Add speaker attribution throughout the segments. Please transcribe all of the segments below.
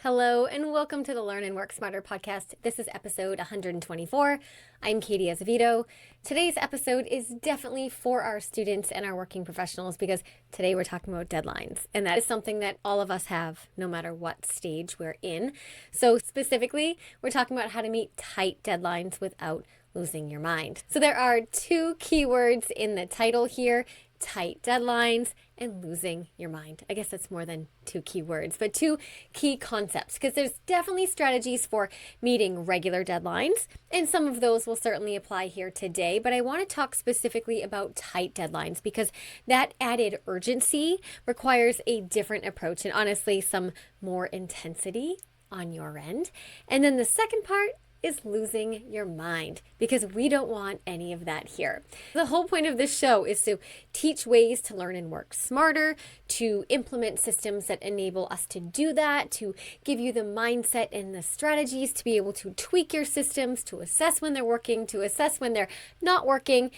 Speaker 1: Hello and welcome to the Learn and Work Smarter podcast. This is episode 124. I'm Katie Azevedo. Today's episode is definitely for our students and our working professionals because today we're talking about deadlines, and that is something that all of us have no matter what stage we're in. So specifically, we're talking about how to meet tight deadlines without losing your mind. So there are two keywords in the title here: tight deadlines and losing your mind. I guess that's more than two keywords, but two key concepts, because there's definitely strategies for meeting regular deadlines, and some of those will certainly apply here today, but I want to talk specifically about tight deadlines because that added urgency requires a different approach and honestly some more intensity on your end. And then the second part is losing your mind, because we don't want any of that here. The whole point of this show is to teach ways to learn and work smarter, to implement systems that enable us to do that, to give you the mindset and the strategies to be able to tweak your systems, to assess when they're working, to assess when they're not working,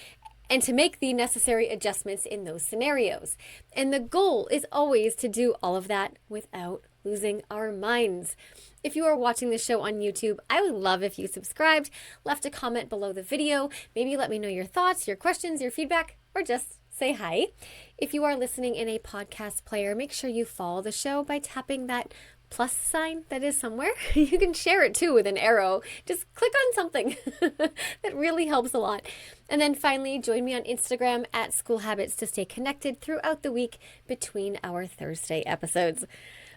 Speaker 1: and to make the necessary adjustments in those scenarios. And the goal is always to do all of that without losing our minds. If you are watching this show on YouTube, I would love if you subscribed, left a comment below the video, maybe let me know your thoughts, your questions, your feedback, or just say hi. If you are listening in a podcast player, make sure you follow the show by tapping that plus sign that is somewhere. You can share it too with an arrow. Just click on something. That really helps a lot. And then finally, join me on Instagram at School Habits to stay connected throughout the week between our Thursday episodes.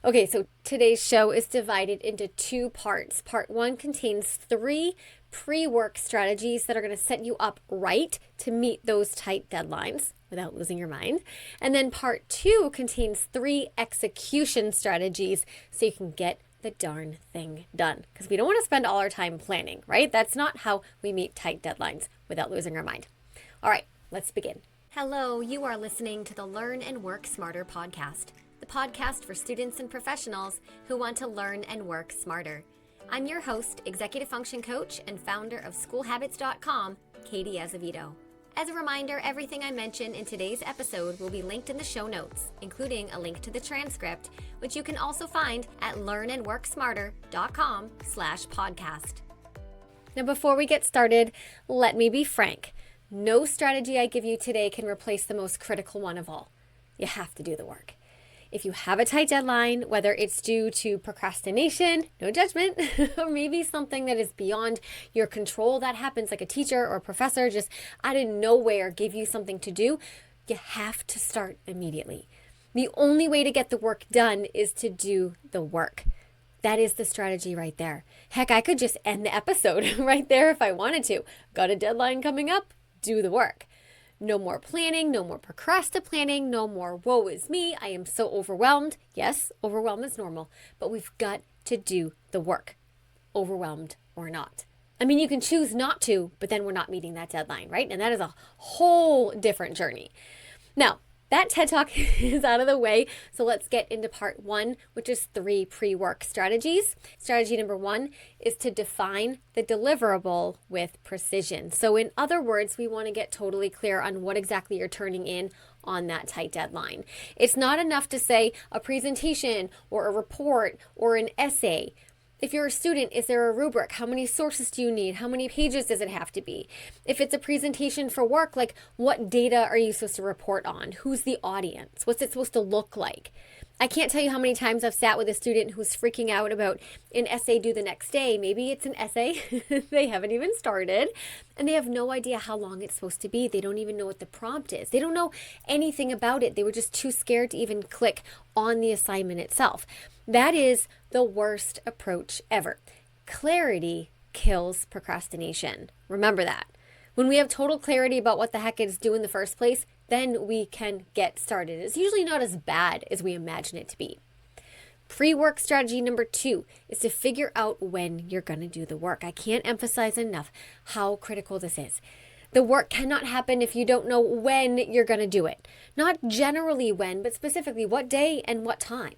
Speaker 1: Okay, so today's show is divided into two parts. Part one contains 3 pre-work strategies that are going to set you up right to meet those tight deadlines without losing your mind. And then part 2 contains 3 execution strategies so you can get the darn thing done. Because we don't want to spend all our time planning, right? That's not how we meet tight deadlines without losing our mind. All right, let's begin. Hello, you are listening to the Learn and Work Smarter podcast, the podcast for students and professionals who want to learn and work smarter. I'm your host, executive function coach, and founder of schoolhabits.com, Katie Azevedo. As a reminder, everything I mention in today's episode will be linked in the show notes, including a link to the transcript, which you can also find at learnandworksmarter.com/podcast. Now, before we get started, let me be frank. No strategy I give you today can replace the most critical one of all. You have to do the work. If you have a tight deadline, whether it's due to procrastination, no judgment, or maybe something that is beyond your control that happens, like a teacher or a professor just out of nowhere gave you something to do, you have to start immediately. The only way to get the work done is to do the work. That is the strategy right there. Heck, I could just end the episode right there if I wanted to. Got a deadline coming up? Do the work. No more planning, no more procrast-a-planning, no more woe is me, I am so overwhelmed. Yes, overwhelmed is normal, but we've got to do the work, overwhelmed or not. I mean, you can choose not to, but then we're not meeting that deadline, right? And that is a whole different journey. Now, that TED Talk is out of the way, so let's get into part 1, which is 3 pre-work strategies. Strategy number 1 is to define the deliverable with precision. So in other words, we want to get totally clear on what exactly you're turning in on that tight deadline. It's not enough to say a presentation or a report or an essay. If you're a student, is there a rubric? How many sources do you need? How many pages does it have to be? If it's a presentation for work, like what data are you supposed to report on? Who's the audience? What's it supposed to look like? I can't tell you how many times I've sat with a student who's freaking out about an essay due the next day. Maybe it's an essay they haven't even started, and they have no idea how long it's supposed to be. They don't even know what the prompt is. They don't know anything about it. They were just too scared to even click on the assignment itself. That is the worst approach ever. Clarity kills procrastination. Remember that. When we have total clarity about what the heck it's due in the first place, then we can get started. It's usually not as bad as we imagine it to be. Pre-work strategy number 2 is to figure out when you're going to do the work. I can't emphasize enough how critical this is. The work cannot happen if you don't know when you're going to do it. Not generally when, but specifically what day and what time.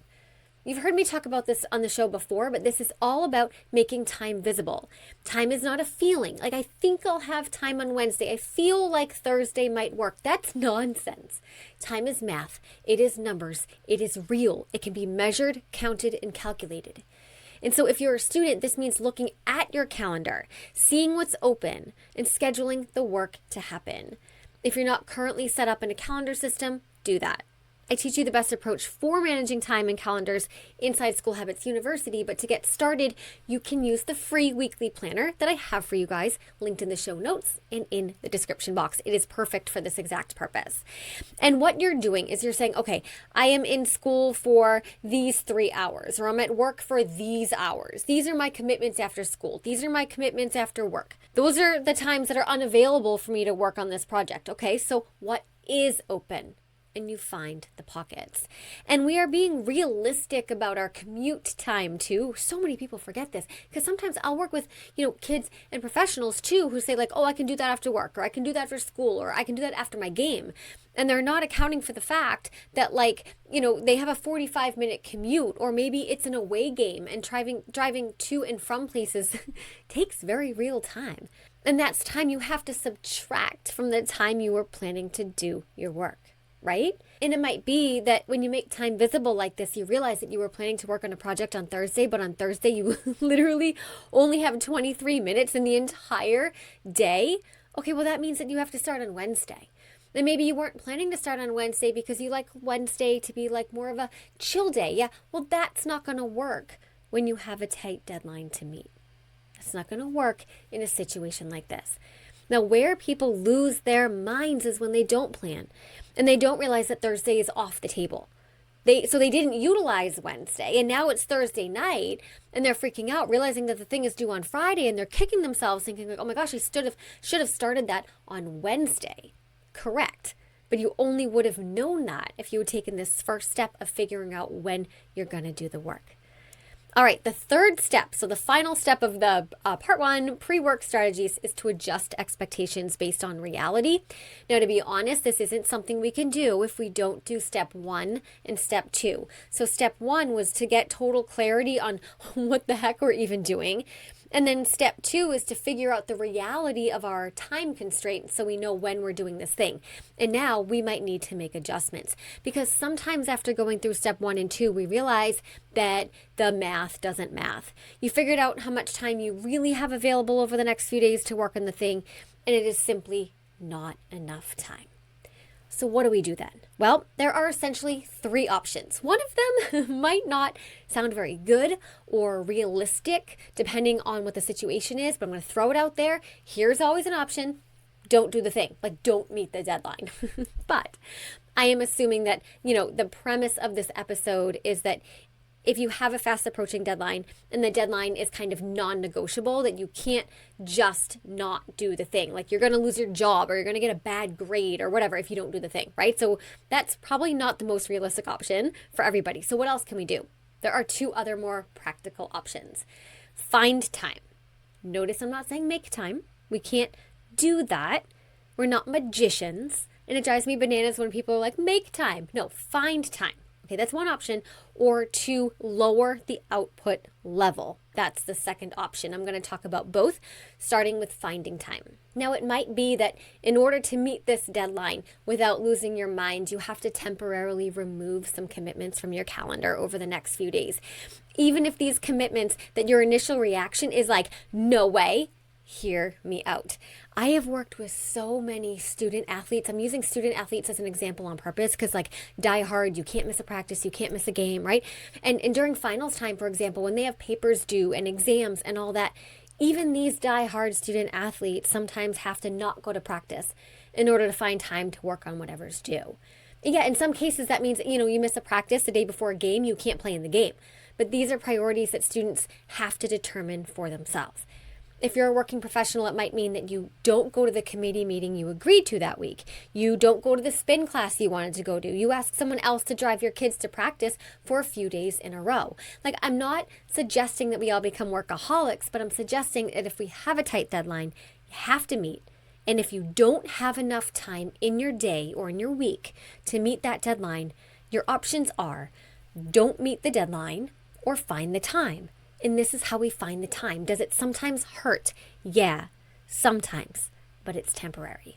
Speaker 1: You've heard me talk about this on the show before, but this is all about making time visible. Time is not a feeling. Like, I think I'll have time on Wednesday. I feel like Thursday might work. That's nonsense. Time is math. It is numbers. It is real. It can be measured, counted, and calculated. And so if you're a student, this means looking at your calendar, seeing what's open, and scheduling the work to happen. If you're not currently set up in a calendar system, do that. I teach you the best approach for managing time and calendars inside School Habits University, but to get started, you can use the free weekly planner that I have for you guys, linked in the show notes and in the description box. It is perfect for this exact purpose. And what you're doing is you're saying, okay, I am in school for these 3 hours, or I'm at work for these hours. These are my commitments after school. These are my commitments after work. Those are the times that are unavailable for me to work on this project. Okay, so what is open? And you find the pockets. And we are being realistic about our commute time too. So many people forget this, because sometimes I'll work with, kids and professionals too, who say like, oh, I can do that after work, or I can do that after school, or I can do that after my game. And they're not accounting for the fact that they have a 45-minute commute, or maybe it's an away game, and driving to and from places takes very real time. And that's time you have to subtract from the time you were planning to do your work. Right? And it might be that when you make time visible like this, you realize that you were planning to work on a project on Thursday, but on Thursday you literally only have 23 minutes in the entire day. Okay, well that means that you have to start on Wednesday. And maybe you weren't planning to start on Wednesday because you like Wednesday to be like more of a chill day. Yeah, well that's not going to work when you have a tight deadline to meet. That's not going to work in a situation like this. Now, where people lose their minds is when they don't plan and they don't realize that Thursday is off the table. So they didn't utilize Wednesday, and now it's Thursday night and they're freaking out, realizing that the thing is due on Friday, and they're kicking themselves thinking like, oh my gosh, I should have started that on Wednesday. Correct. But you only would have known that if you had taken this first step of figuring out when you're going to do the work. All right, the third step, so the final step of the part one pre-work strategies, is to adjust expectations based on reality. Now, to be honest, this isn't something we can do if we don't do step 1 and step 2. So step 1 was to get total clarity on what the heck we're even doing. And then step 2 is to figure out the reality of our time constraints so we know when we're doing this thing. And now we might need to make adjustments, because sometimes after going through step 1 and 2, we realize that the math doesn't math. You figured out how much time you really have available over the next few days to work on the thing, and it is simply not enough time. So what do we do then? Well, there are essentially 3 options. One of them might not sound very good or realistic, depending on what the situation is, but I'm going to throw it out there. Here's always an option. Don't do the thing. Don't meet the deadline. But I am assuming that, the premise of this episode is that if you have a fast approaching deadline and the deadline is kind of non-negotiable, that you can't just not do the thing. Like you're going to lose your job, or you're going to get a bad grade or whatever if you don't do the thing, right? So that's probably not the most realistic option for everybody. So what else can we do? There are 2 other more practical options. Find time. Notice I'm not saying make time. We can't do that. We're not magicians. And it drives me bananas when people are like, make time. No, find time. Okay, that's one option. Or to lower the output level. That's the second option. I'm going to talk about both, starting with finding time. Now, it might be that in order to meet this deadline without losing your mind, you have to temporarily remove some commitments from your calendar over the next few days. Even if these commitments, that your initial reaction is like, no way, hear me out. I have worked with so many student athletes. I'm using student athletes as an example on purpose because die hard, you can't miss a practice, you can't miss a game, right? And during finals time, for example, when they have papers due and exams and all that, even these die hard student athletes sometimes have to not go to practice in order to find time to work on whatever's due. Yeah, in some cases that means, you miss a practice the day before a game, you can't play in the game. But these are priorities that students have to determine for themselves. If you're a working professional, it might mean that you don't go to the committee meeting you agreed to that week. You don't go to the spin class you wanted to go to. You ask someone else to drive your kids to practice for a few days in a row. I'm not suggesting that we all become workaholics, but I'm suggesting that if we have a tight deadline, you have to meet. And if you don't have enough time in your day or in your week to meet that deadline, your options are don't meet the deadline or find the time. And this is how we find the time. Does it sometimes hurt? Yeah, sometimes, but it's temporary.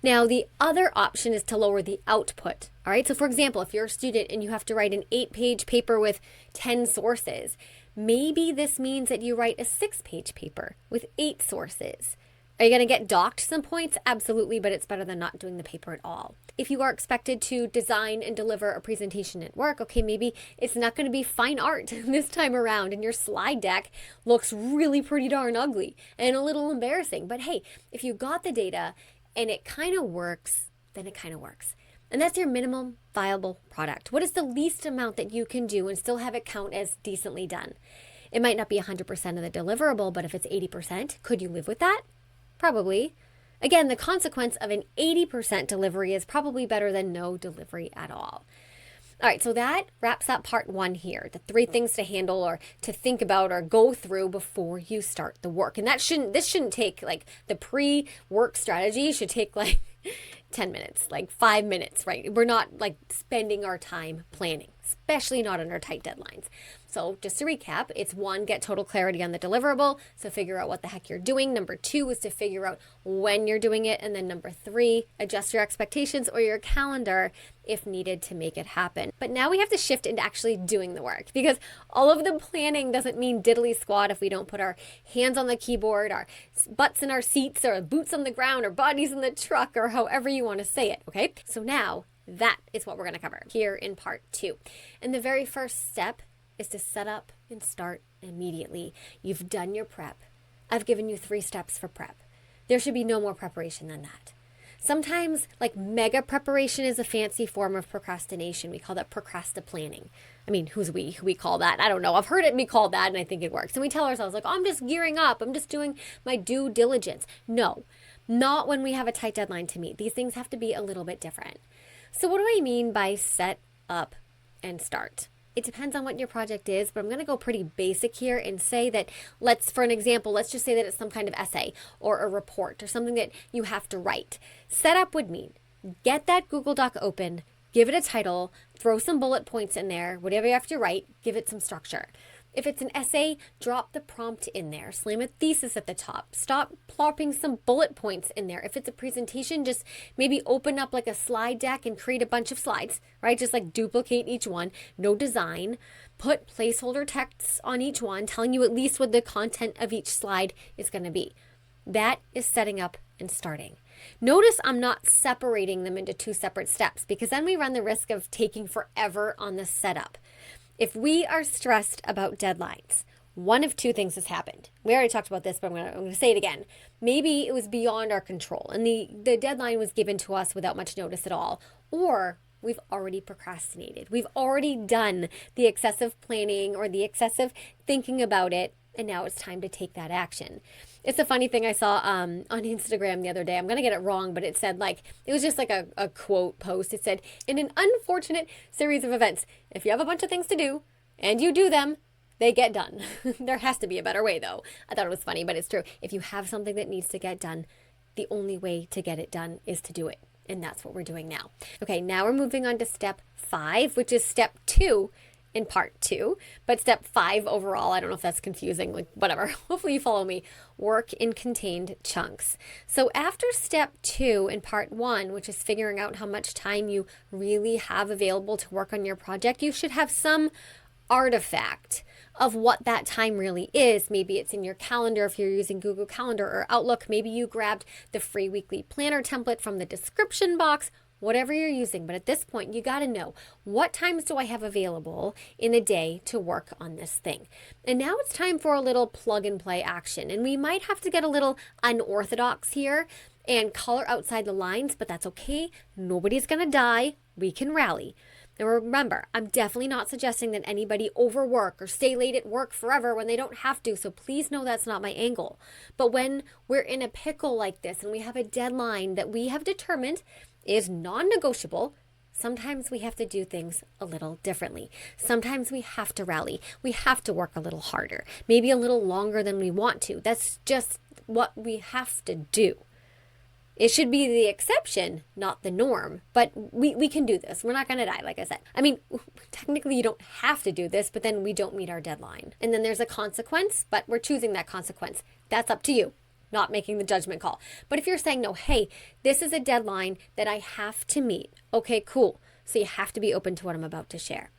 Speaker 1: Now, the other option is to lower the output. All right. So for example, if you're a student and you have to write an 8-page paper with 10 sources, Maybe this means that you write a 6-page paper with 8 sources. Are you going to get docked some points? Absolutely, but it's better than not doing the paper at all. If you are expected to design and deliver a presentation at work, okay, maybe it's not going to be fine art this time around and your slide deck looks really pretty darn ugly and a little embarrassing. But hey, if you got the data and it kind of works, then it kind of works. And that's your minimum viable product. What is the least amount that you can do and still have it count as decently done? It might not be 100% of the deliverable, but if it's 80%, could you live with that? Probably. Again, the consequence of an 80% delivery is probably better than no delivery at all. All right, so that wraps up part 1 here, the 3 things to handle or to think about or go through before you start the work. And this shouldn't take, like, the pre-work strategy should take like 10 minutes, like 5 minutes, right? We're not like spending our time planning, especially not under tight deadlines. So just to recap, it's 1, get total clarity on the deliverable. So figure out what the heck you're doing. Number 2 is to figure out when you're doing it. And then number 3, adjust your expectations or your calendar if needed to make it happen. But now we have to shift into actually doing the work, because all of the planning doesn't mean diddly squat if we don't put our hands on the keyboard, our butts in our seats, or boots on the ground, or bodies in the truck, or however you want to say it, okay? So now that is what we're going to cover here in part 2. And the very first step is to set up and start immediately. You've done your prep. I've given you 3 steps for prep. There should be no more preparation than that. Sometimes, like, mega preparation is a fancy form of procrastination. We call that procrast-a-planning. I mean, who's we? Who we call that? I don't know. I've heard it be called that, and I think it works. And we tell ourselves, like, oh, I'm just gearing up. I'm just doing my due diligence. No, not when we have a tight deadline to meet. These things have to be a little bit different. So what do I mean by set up and start? It depends on what your project is, but I'm going to go pretty basic here and say that for an example, let's just say that it's some kind of essay or a report or something that you have to write. Setup would mean get that Google Doc open, give it a title, throw some bullet points in there, whatever you have to write, give it some structure. If it's an essay, drop the prompt in there, slam a thesis at the top, stop plopping some bullet points in there. If it's a presentation, just maybe open up like a slide deck and create a bunch of slides, right? Just like duplicate each one, no design, put placeholder texts on each one, telling you at least what the content of each slide is going to be. That is setting up and starting. Notice I'm not separating them into 2 separate steps, because then we run the risk of taking forever on the setup. If we are stressed about deadlines, one of 2 things has happened. We already talked about this, but I'm going to say it again. Maybe it was beyond our control and the deadline was given to us without much notice at all. Or we've already procrastinated. We've already done the excessive planning or the excessive thinking about it, and now it's time to take that action. It's a funny thing I saw on Instagram the other day. I'm going to get it wrong, but it said, like, it was just like a quote post. It said, in an unfortunate series of events, if you have a bunch of things to do and you do them, they get done. There has to be a better way, though. I thought it was funny, but it's true. If you have something that needs to get done, the only way to get it done is to do it. And that's what we're doing now. Okay, now we're moving on to step 5, which is step 2 in part 2, but step 5 overall. I don't know if that's confusing, like whatever. Hopefully you follow me. Work in contained chunks. So after step 2 in part 1, which is figuring out how much time you really have available to work on your project, you should have some artifact of what that time really is. Maybe it's in your calendar if you're using Google Calendar or Outlook. Maybe you grabbed the free weekly planner template from the description box. Whatever you're using, but at this point, you got to know, what times do I have available in a day to work on this thing? And now it's time for a little plug and play action. And we might have to get a little unorthodox here and color outside the lines, but that's okay. Nobody's going to die. We can rally. Now remember, I'm definitely not suggesting that anybody overwork or stay late at work forever when they don't have to, so please know that's not my angle. But when we're in a pickle like this and we have a deadline that we have determined is non-negotiable, sometimes we have to do things a little differently. Sometimes we have to rally. We have to work a little harder, maybe a little longer than we want to. That's just what we have to do. It should be the exception, not the norm, but we can do this. We're not going to die, like I said. I mean, technically you don't have to do this, but then we don't meet our deadline. And then there's a consequence, but we're choosing that consequence. That's up to you. Not making the judgment call. But if you're saying, no, hey, this is a deadline that I have to meet. Okay, cool. So you have to be open to what I'm about to share.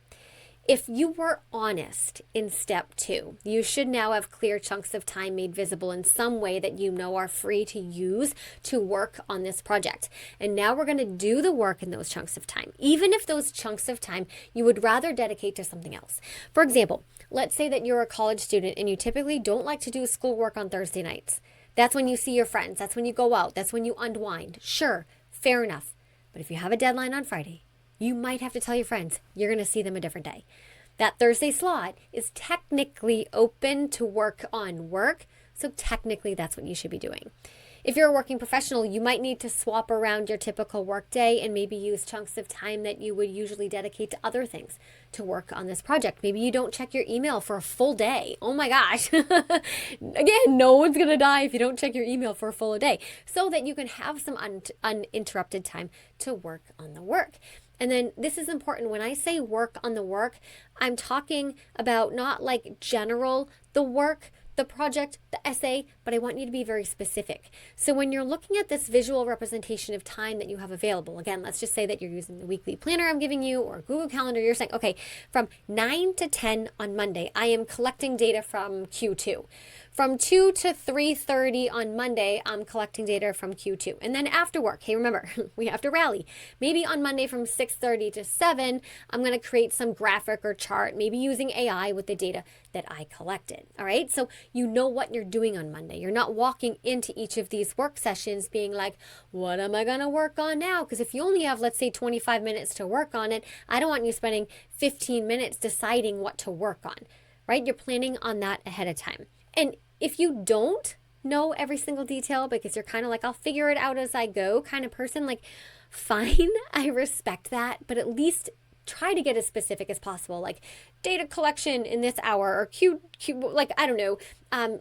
Speaker 1: If you were honest in step 2, you should now have clear chunks of time made visible in some way that you know are free to use to work on this project. And now we're going to do the work in those chunks of time, even if those chunks of time you would rather dedicate to something else. For example, let's say that you're a college student and you typically don't like to do schoolwork on Thursday nights. That's when you see your friends. That's when you go out. That's when you unwind. Sure, fair enough. But if you have a deadline on Friday, you might have to tell your friends you're going to see them a different day. That Thursday slot is technically open to work on work, so technically that's what you should be doing. If you're a working professional, you might need to swap around your typical work day and maybe use chunks of time that you would usually dedicate to other things to work on this project. Maybe you don't check your email for a full day. Oh my gosh. Again, no one's going to die if you don't check your email for a full day, so that you can have some uninterrupted time to work on the work. And then this is important. When I say work on the work, I'm talking about not like general the work, the project, the essay, but I want you to be very specific. So when you're looking at this visual representation of time that you have available, again, let's just say that you're using the weekly planner I'm giving you or Google Calendar, you're saying, okay, from 9 to 10 on Monday, I am collecting data from Q2. From 2 to 3:30 on Monday, I'm collecting data from Q2. And then after work, hey, remember, we have to rally. Maybe on Monday from 6:30 to 7, I'm going to create some graphic or chart, maybe using AI with the data that I collected. All right. So you know what you're doing on Monday. You're not walking into each of these work sessions being like, what am I going to work on now? Because if you only have, let's say, 25 minutes to work on it, I don't want you spending 15 minutes deciding what to work on, right? You're planning on that ahead of time. And if you don't know every single detail because you're kind of like, I'll figure it out as I go kind of person, like, fine, I respect that, but at least try to get as specific as possible, like data collection in this hour or like, I don't know,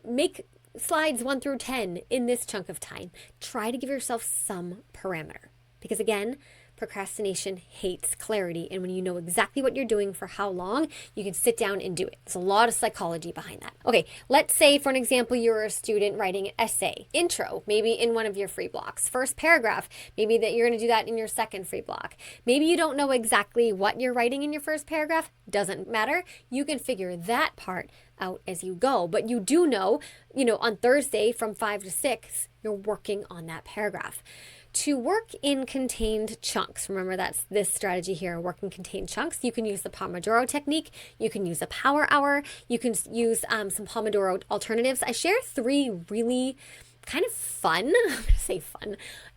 Speaker 1: make slides 1 through 10 in this chunk of time. Try to give yourself some parameter because, again, procrastination hates clarity. And when you know exactly what you're doing for how long, you can sit down and do it. There's a lot of psychology behind that. Okay, let's say, for an example, you're a student writing an essay. Intro, maybe in one of your free blocks. First paragraph, maybe that you're going to do that in your second free block. Maybe you don't know exactly what you're writing in your first paragraph. Doesn't matter. You can figure that part out as you go. But you do know, on Thursday from 5 to 6, you're working on that paragraph. To work in contained chunks, remember that's this strategy here, work in contained chunks. You can use the Pomodoro technique. You can use a power hour. You can use some Pomodoro alternatives. I share 3 really kind of fun, I'm going to say fun,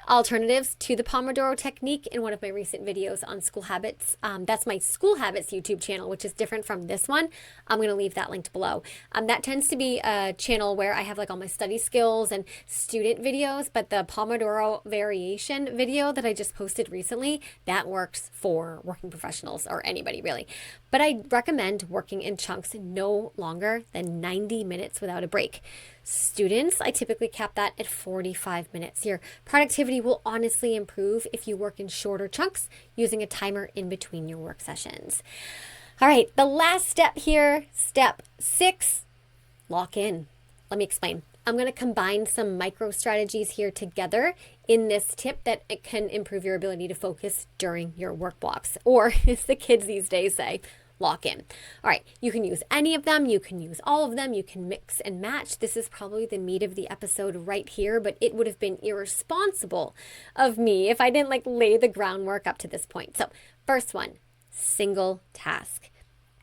Speaker 1: alternatives to the Pomodoro technique in one of my recent videos on school habits. That's my school habits YouTube channel, which is different from this one. I'm going to leave that linked below. That tends to be a channel where I have like all my study skills and student videos, but the Pomodoro variation video that I just posted recently, that works for working professionals or anybody really. But I recommend working in chunks no longer than 90 minutes without a break. Students, I typically cap that at 45 minutes. Your productivity will honestly improve if you work in shorter chunks using a timer in between your work sessions. All right, the last step here, step 6, lock in. Let me explain. I'm going to combine some micro strategies here together in this tip that it can improve your ability to focus during your work blocks, or as the kids these days say, lock in. All right, you can use any of them. You can use all of them. You can mix and match. This is probably the meat of the episode right here, but it would have been irresponsible of me if I didn't lay the groundwork up to this point. So first one, single task.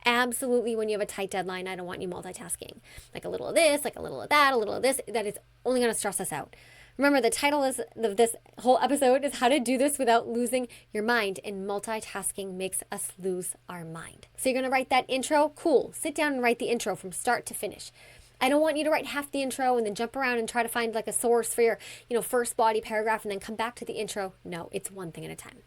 Speaker 1: Absolutely, when you have a tight deadline, I don't want you multitasking. Like a little of this, like a little of that, a little of this. That is only going to stress us out. Remember, the title of this whole episode is how to do this without losing your mind, and multitasking makes us lose our mind. So you're going to write that intro? Cool. Sit down and write the intro from start to finish. I don't want you to write half the intro and then jump around and try to find a source for your, first body paragraph and then come back to the intro. No, it's one thing at a time.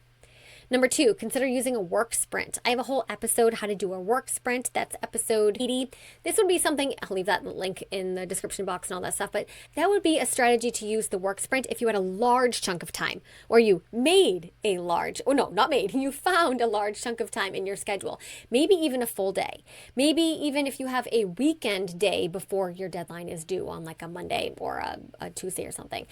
Speaker 1: Number 2, consider using a work sprint. I have a whole episode, how to do a work sprint. That's episode 80. This would be something, I'll leave that link in the description box and all that stuff, but that would be a strategy to use the work sprint if you had a large chunk of time, or you made a large, oh no, not made, you found a large chunk of time in your schedule. Maybe even a full day. Maybe even if you have a weekend day before your deadline is due on a Monday or a Tuesday or something.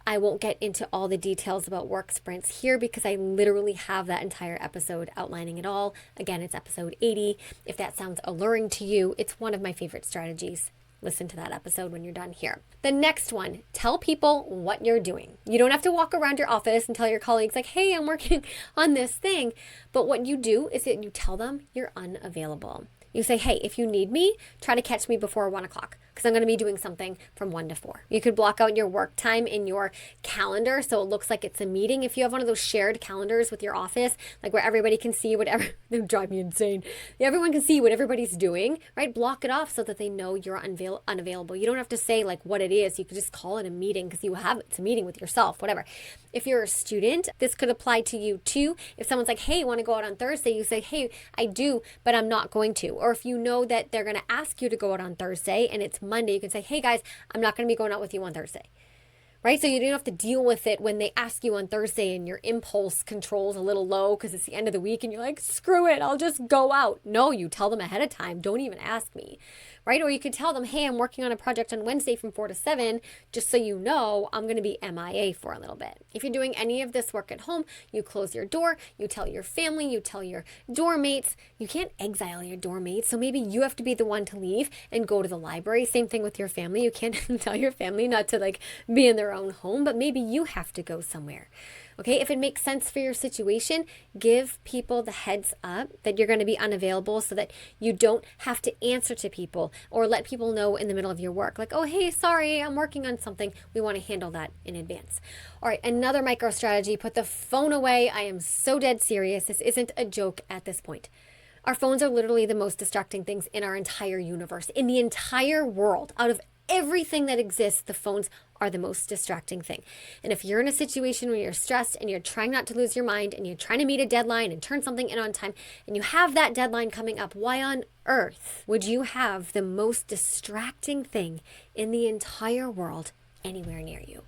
Speaker 1: I won't get into all the details about work sprints here because I literally have have that entire episode outlining it all. Again, it's episode 80. If that sounds alluring to you, it's one of my favorite strategies. Listen to that episode when you're done here. The next one, tell people what you're doing. You don't have to walk around your office and tell your colleagues like, hey, I'm working on this thing. But what you do is that you tell them you're unavailable. You say, hey, if you need me, try to catch me before 1 o'clock because I'm going to be doing something from 1 to 4. You could block out your work time in your calendar so it looks like it's a meeting. If you have one of those shared calendars with your office, like where everybody can see whatever, they drive me insane. Everyone can see what everybody's doing, right? Block it off so that they know you're unavailable. You don't have to say like what it is. You could just call it a meeting because it's a meeting with yourself, whatever. If you're a student, this could apply to you too. If someone's like, hey, want to go out on Thursday? You say, hey, I do, but I'm not going to. Or if you know that they're going to ask you to go out on Thursday and it's Monday, you can say, hey guys, I'm not going to be going out with you on Thursday. Right? So you don't have to deal with it when they ask you on Thursday and your impulse control's a little low because it's the end of the week and you're like, screw it, I'll just go out. No, you tell them ahead of time. Don't even ask me. Right? Or you could tell them, hey, I'm working on a project on Wednesday from 4 to 7, just so you know I'm going to be MIA for a little bit. If you're doing any of this work at home, you close your door, you tell your family, you tell your dorm mates. You can't exile your dorm mates, so maybe you have to be the one to leave and go to the library. Same thing with your family. You can't tell your family not to like be in their own home, but maybe you have to go somewhere. Okay, if it makes sense for your situation, give people the heads up that you're going to be unavailable so that you don't have to answer to people or let people know in the middle of your work. Like, oh, hey, sorry, I'm working on something. We want to handle that in advance. All right, another micro strategy, put the phone away. I am so dead serious. This isn't a joke at this point. Our phones are literally the most distracting things in our entire universe, in the entire world. Out of everything that exists, the phones are the most distracting thing. And if you're in a situation where you're stressed and you're trying not to lose your mind and you're trying to meet a deadline and turn something in on time and you have that deadline coming up, why on earth would you have the most distracting thing in the entire world anywhere near you?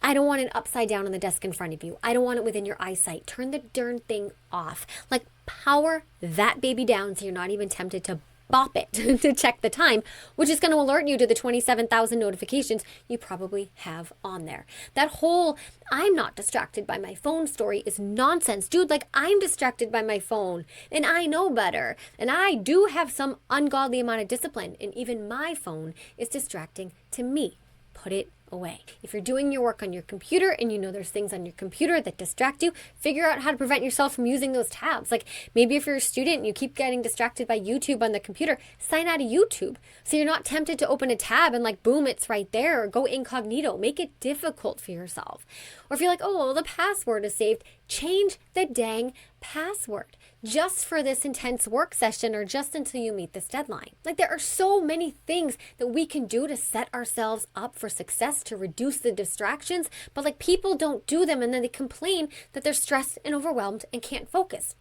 Speaker 1: I don't want it upside down on the desk in front of you. I don't want it within your eyesight. Turn the darn thing off. Like, power that baby down so you're not even tempted to bop it to check the time, which is going to alert you to the 27,000 notifications you probably have on there. That whole I'm not distracted by my phone story is nonsense. Dude, like, I'm distracted by my phone and I know better. And I do have some ungodly amount of discipline, and even my phone is distracting to me. Put it away. If you're doing your work on your computer and you know there's things on your computer that distract you, figure out how to prevent yourself from using those tabs. Like, maybe if you're a student and you keep getting distracted by YouTube on the computer, sign out of YouTube so you're not tempted to open a tab and like, boom, it's right there, or go incognito. Make it difficult for yourself. Or if you're like, oh, well, the password is saved, change the dang password just for this intense work session or just until you meet this deadline. Like, there are so many things that we can do to set ourselves up for success, to reduce the distractions, but like, people don't do them and then they complain that they're stressed and overwhelmed and can't focus.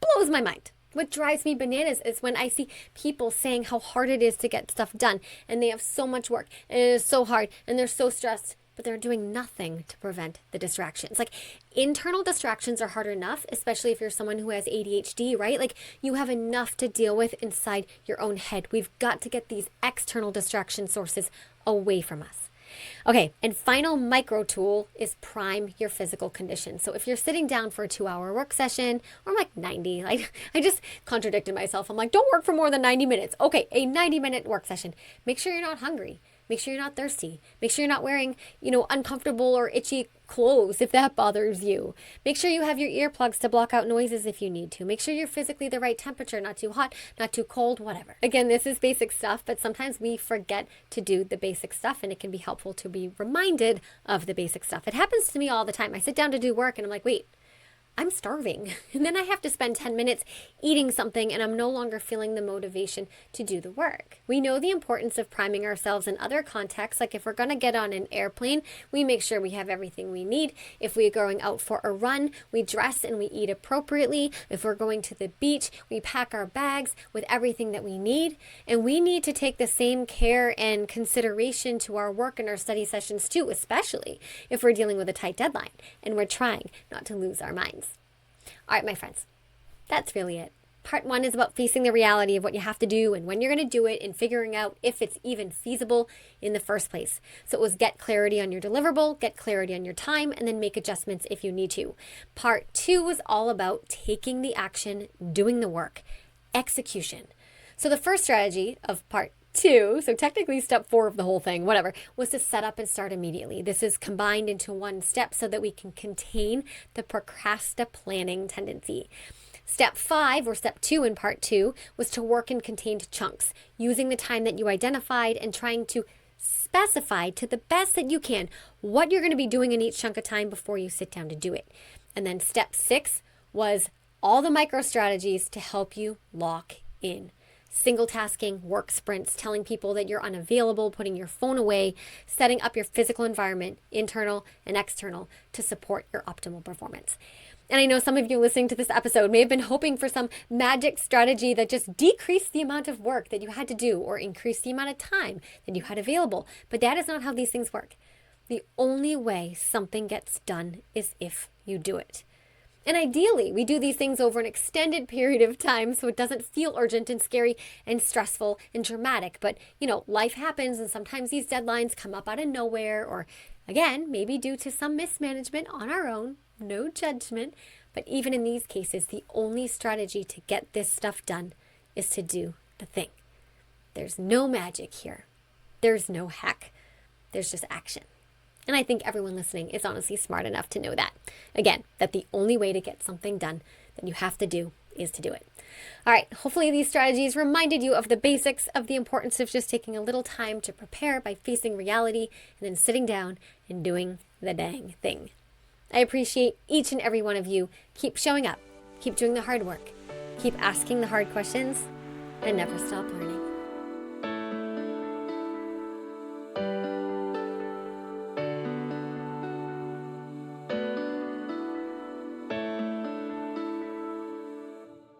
Speaker 1: Blows my mind. What drives me bananas is when I see people saying how hard it is to get stuff done and they have so much work and it is so hard and they're so stressed, but they're doing nothing to prevent the distractions. Like, internal distractions are hard enough, especially if you're someone who has ADHD, right? Like, you have enough to deal with inside your own head. We've got to get these external distraction sources away from us. Okay, and final micro tool is prime your physical condition. So if you're sitting down for a 2-hour work session, or like 90, I just contradicted myself. I'm like, don't work for more than 90 minutes. Okay, a 90-minute work session. Make sure you're not hungry. Make sure you're not thirsty. Make sure you're not wearing, uncomfortable or itchy clothes if that bothers you. Make sure you have your earplugs to block out noises if you need to. Make sure you're physically the right temperature, not too hot, not too cold, whatever. Again, this is basic stuff, but sometimes we forget to do the basic stuff, and it can be helpful to be reminded of the basic stuff. It happens to me all the time. I sit down to do work and I'm like, wait, I'm starving. And then I have to spend 10 minutes eating something and I'm no longer feeling the motivation to do the work. We know the importance of priming ourselves in other contexts. Like, if we're going to get on an airplane, we make sure we have everything we need. If we're going out for a run, we dress and we eat appropriately. If we're going to the beach, we pack our bags with everything that we need. And we need to take the same care and consideration to our work and our study sessions too, especially if we're dealing with a tight deadline and we're trying not to lose our minds. All right, my friends, that's really it. Part 1 is about facing the reality of what you have to do and when you're going to do it and figuring out if it's even feasible in the first place. So it was get clarity on your deliverable, get clarity on your time, and then make adjustments if you need to. Part 2 was all about taking the action, doing the work, execution. So the first strategy of part 2, so technically step 4 of the whole thing, whatever, was to set up and start immediately. This is combined into one step so that we can contain the procrast-a-planning tendency. Step 5, or step 2 in part 2, was to work in contained chunks, using the time that you identified and trying to specify to the best that you can what you're going to be doing in each chunk of time before you sit down to do it. And then step 6 was all the micro strategies to help you lock in. Single tasking, work sprints, telling people that you're unavailable, putting your phone away, setting up your physical environment, internal and external, to support your optimal performance. And I know some of you listening to this episode may have been hoping for some magic strategy that just decreased the amount of work that you had to do or increased the amount of time that you had available. But that is not how these things work. The only way something gets done is if you do it. And ideally, we do these things over an extended period of time so it doesn't feel urgent and scary and stressful and dramatic. But, life happens, and sometimes these deadlines come up out of nowhere, or again, maybe due to some mismanagement on our own, no judgment. But even in these cases, the only strategy to get this stuff done is to do the thing. There's no magic here. There's no hack. There's just action. And I think everyone listening is honestly smart enough to know that. Again, that the only way to get something done that you have to do is to do it. All right, hopefully these strategies reminded you of the basics of the importance of just taking a little time to prepare by facing reality and then sitting down and doing the dang thing. I appreciate each and every one of you. Keep showing up, keep doing the hard work, keep asking the hard questions, and never stop learning.